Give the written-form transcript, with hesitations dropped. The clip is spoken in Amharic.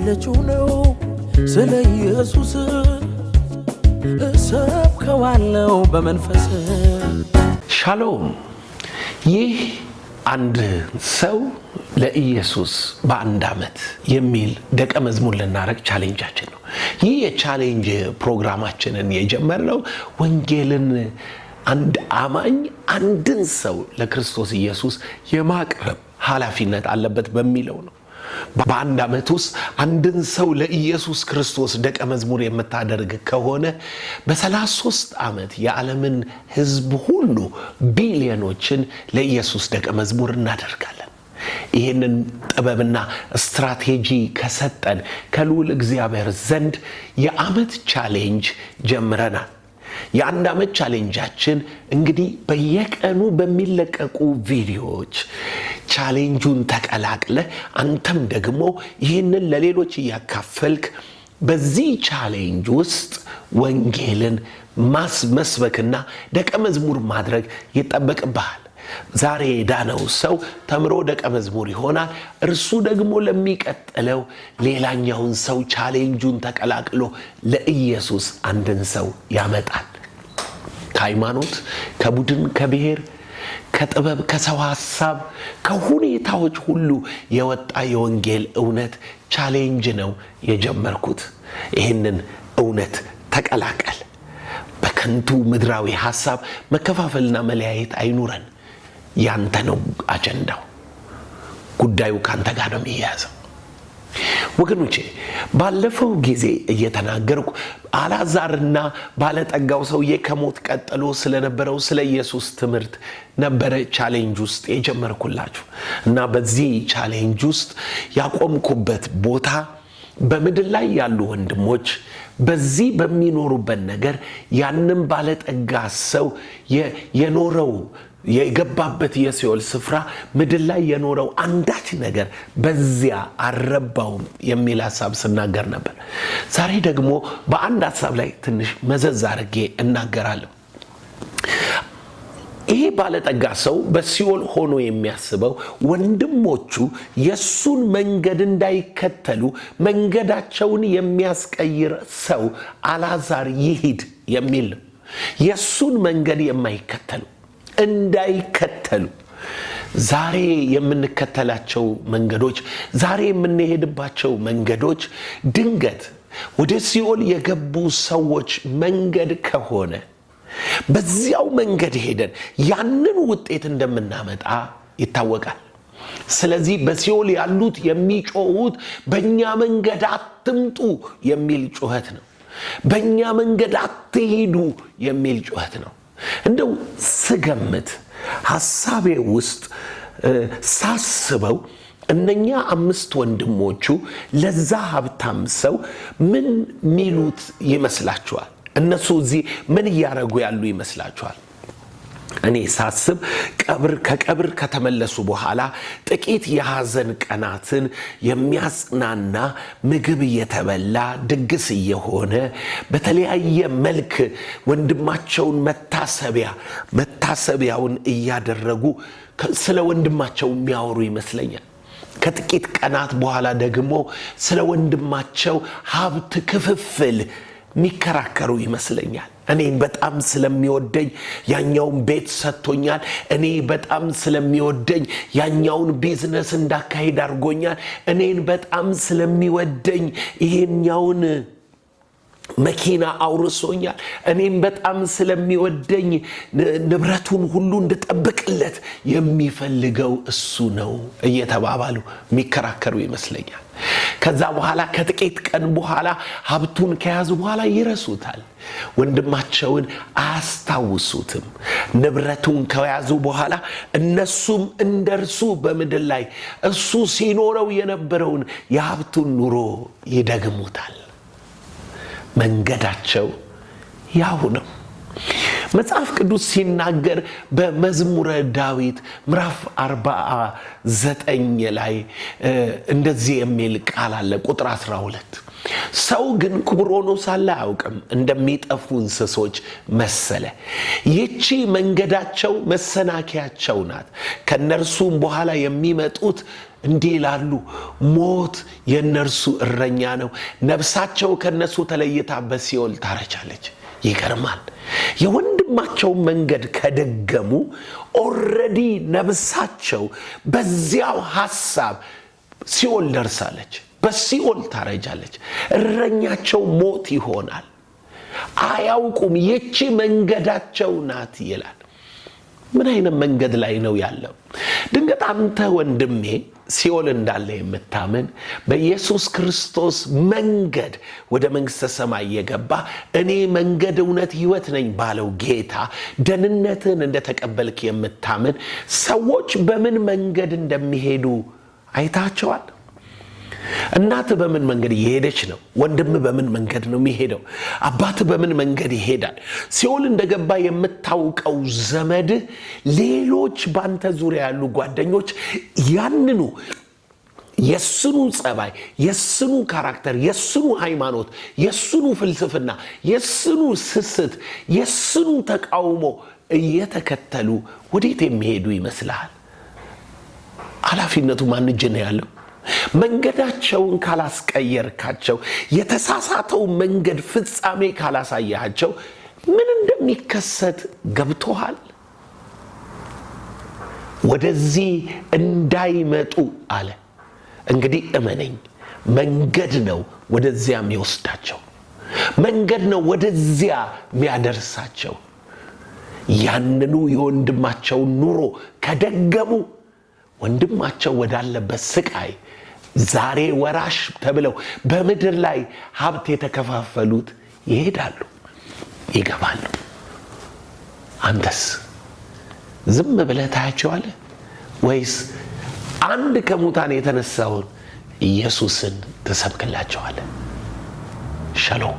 ያለችው ነው ስለ ኢየሱስ እሰብከዋለሁ በመንፈስ። ሻሎም። ይህ አንድ ሰው ለኢየሱስ በአንድ ዓመት የሚል ደቀ መዝሙር ልናረግ ቻሌንጃችን ነው። ይህ የቻሌንጅ ፕሮግራማችንን የጀመርነው ወንጌልን አንድ አማኝ አንድን ሰው ለክርስቶስ ኢየሱስ የማቅረብ ኃላፊነት አለበት በሚለው ነው። በአንድ ዓመት ውስጥ አንድን ሰው ለኢየሱስ ክርስቶስ ደቀ መዝሙር የምታደርግ ከሆነ በ33 ዓመት የዓለምን ሕዝብ ሁሉ ቢሊዮኖችን ለኢየሱስ ደቀ መዝሙር እናደርጋለን። ይህንን ጥበብና ስትራቴጂ ከሰጠን ከልዑል እግዚአብሔር ዘንድ የዓመት ቻሌንጅ ጀምረናል። የአንድ ዓመት ቻሌንጃችን እንግዲህ በየቀኑ በሚለቀቁ ቪዲዮዎች ቻሌንጁን ተቀላቅለ አንተም ደግሞ ይህንን ለሌሎች እያካፈልክ በዚህ ቻሌንጅ ውስጥ ወንጌልን መስበክና ደቀ መዝሙር ማድረግ ይጠበቅብሃል። ዛሬ የዳነው ሰው ተምሮ ደቀ መዝሙር ይሆናል። እርሱ ደግሞ ለሚቀጥለው ሌላኛውን ሰው ቻሌንጁን ተቀላቅሎ ለኢየሱስ አንድን ሰው ያመጣል። ከሃይማኖት፣ ከቡድን፣ ከብሔር፣ ከጥበብ፣ ከሰው ሐሳብ፣ ከሁኔታዎች ሁሉ የወጣ የወንጌል እውነት ቻሌንጅ ነው የጀመርኩት። ይህንን እውነት ተቀላቀል። በከንቱ ምድራዊ ሐሳብ መከፋፈልና መለያየት አይኑረን። ያንተ ነው አጀንዳው። ጉዳዩ ካንተ ጋር ነው የሚያያዘው። ወገኖቼ ባለፈው ጊዜ እየተናገርኩ አልዓዛርና ባለጠጋው ሰውዬ ከሞት ቀጥሎ ስለነበረው ስለ ኢየሱስ ትምህርት ነበረ ቻሌንጅ ውስጥ የጀመርኩላችሁ እና በዚህ ቻሌንጅ ውስጥ ያቆምኩበት ቦታ በምድር ላይ ያሉ ወንድሞች በዚህ በሚኖሩበት ነገር ያንን ባለጠጋ ሰው የኖረው የገባበት የሲኦል ስፍራ ምድር ላይ የኖረው አንዳች ነገር በዚያ አልረባውም የሚል ሐሳብ ስናገር ነበር። ዛሬ ደግሞ በአንድ ሐሳብ ላይ ትንሽ መዘዝ አድርጌ እናገራለሁ። ይሄ ባለጠጋ ሰው በሲኦል ሆኖ የሚያስበው ወንድሞቹ የሱን መንገድ እንዳይከተሉ መንገዳቸውን የሚያስቀይር ሰው አልዓዛር ይሂድ የሚል ነው። የሱን መንገድ የማይከተሉ እንዳይከተሉ ዛሬ የምንከተላቸው መንገዶች፣ ዛሬ የምንሄድባቸው መንገዶች ድንገት ወደ ሲኦል የገቡ ሰዎች መንገድ ከሆነ በዚያው መንገድ ሄደን ያንን ውጤት እንደምናመጣ ይታወቃል። ስለዚህ በሲኦል ያሉት የሚጮሁት በእኛ መንገድ አትምጡ የሚል ጩኸት ነው። በእኛ መንገድ አትሄዱ የሚል ጩኸት ነው። እንደው ስገምት ሐሳቤ ውስጥ ሳስበው እነኛ 5 ወንድሞቹ ለዛ ሀብታም ሰው ምን ሚሉት ይመስላችኋል? እነሱ እዚህ ምን እያረጉ ያሉ ይመስላችኋል? እኔ ሳስብ ከቀብር ከተመለሱ በኋላ ጥቂት የሐዘን ቀናትን የሚያጽናና ምግብ እየተበላ ድግስ እየሆነ በተለያየ መልክ ወንድማቸውን መታሰቢያውን እያደረጉ ስለ ወንድማቸው የሚያወሩ ይመስለኛል። ከጥቂት ቀናት በኋላ ደግሞ ስለ ወንድማቸው ሀብት ክፍፍል የሚከራከሩ ይመስለኛል። እኔን በጣም ስለሚወደኝ ያኛውን ቤት ሰጥቶኛል፣ እኔ በጣም ስለሚወደኝ ያኛውን ቢዝነስ እንዳካሄድ አድርጎኛል፣ እኔን በጣም ስለሚወደኝ ይሄኛውን መኪና አውርሶኛል፣ እኔም በጣም ስለሚወደኝ ንብረቱን ሁሉ እንድጠብቅለት የሚፈልገው እሱ ነው እየተባባሉ የሚከራከሩ ይመስለኛል። ከዛ በኋላ ከጥቂት ቀን በኋላ ሀብቱን ከያዙ በኋላ ይረሱታል። ወንድማቸውን አያስታውሱትም። ንብረቱን ከያዙ በኋላ እነሱም እንደርሱ በምድር ላይ እሱ ሲኖረው የነበረውን የሀብቱን ኑሮ ይደግሙታል። መንገዳቸው ያው ነው። መጽሐፍ ቅዱስ ሲናገር በመዝሙረ ዳዊት ምዕራፍ 49 ላይ እንደዚህ የሚል ቃል አለ። ቁጥር 12 ሰው ግን ክቡር ሆኖ ሳለ አያውቅም፣ እንደሚጠፉ እንስሶች መሰለ። ይቺ መንገዳቸው መሰናከያቸው ናት፣ ከነርሱም በኋላ የሚመጡት እንዲህ ይላሉ፣ ሞት የእነርሱ እረኛ ነው፣ ነፍሳቸው ከነሱ ተለይታ በሲኦል ታረጃለች። ይገርማል። የወንድማቸው መንገድ ከደገሙ ኦልሬዲ ነፍሳቸው በዚያው ሐሳብ ሲኦል ደርሳለች፣ በሲኦል ታረጃለች። እረኛቸው ሞት ይሆናል። አያውቁም፣ ይቺ መንገዳቸው ናት ይላል። ምን አይነት መንገድ ላይ ነው ያለው? ድንገት አንተ ወንድሜ ሲኦል እንዳለ የምታምን በኢየሱስ ክርስቶስ መንገድ ወደ መንግሥተ ሰማይ የገባ እኔ መንገድ እውነት ሕይወት ነኝ ባለው ጌታ ደህንነትን እንደተቀበልክ የምታምን ሰዎች በምን መንገድ እንደሚሄዱ አይታቸዋል? እናት በምን መንገድ እየሄደች ነው? ወንድም በምን መንገድ ነው የሚሄደው? አባት በምን መንገድ ይሄዳል? ሲኦል እንደገባ የምታውቀው ዘመድ፣ ሌሎች ባንተ ዙሪያ ያሉ ጓደኞች ያንኑ የስኑ ጸባይ፣ የስኑ ካራክተር፣ የስኑ ሃይማኖት፣ የስኑ ፍልስፍና፣ የስኑ ስስት፣ የስኑ ተቃውሞ እየተከተሉ ወዴት የሚሄዱ ይመስልሃል? ኃላፊነቱ ማን እጅ ነው ያለው? መንገዳቸውን ካላስቀየርካቸው፣ የተሳሳተው መንገድ ፍጻሜ ካላሳያቸው ምን እንደሚከሰት ገብቶሃል? ወደዚህ እንዳይመጡ አለ። እንግዲህ እመነኝ፣ መንገድ ነው ወደዚያ የሚወስዳቸው፣ መንገድ ነው ወደዚያ የሚያደርሳቸው። ያንኑ የወንድማቸውን ኑሮ ከደገሙ ወንድማቸው ወዳለበት ስቃይ ዛሬ ወራሽ ተብለው በምድር ላይ ሀብት የተከፋፈሉት ይሄዳሉ፣ ይገባሉ። አንተስ ዝም ብለህ ታያቸዋለህ ወይስ አንድ ከሙታን የተነሳውን ኢየሱስን ትሰብክላቸዋለህ? ሻሎም።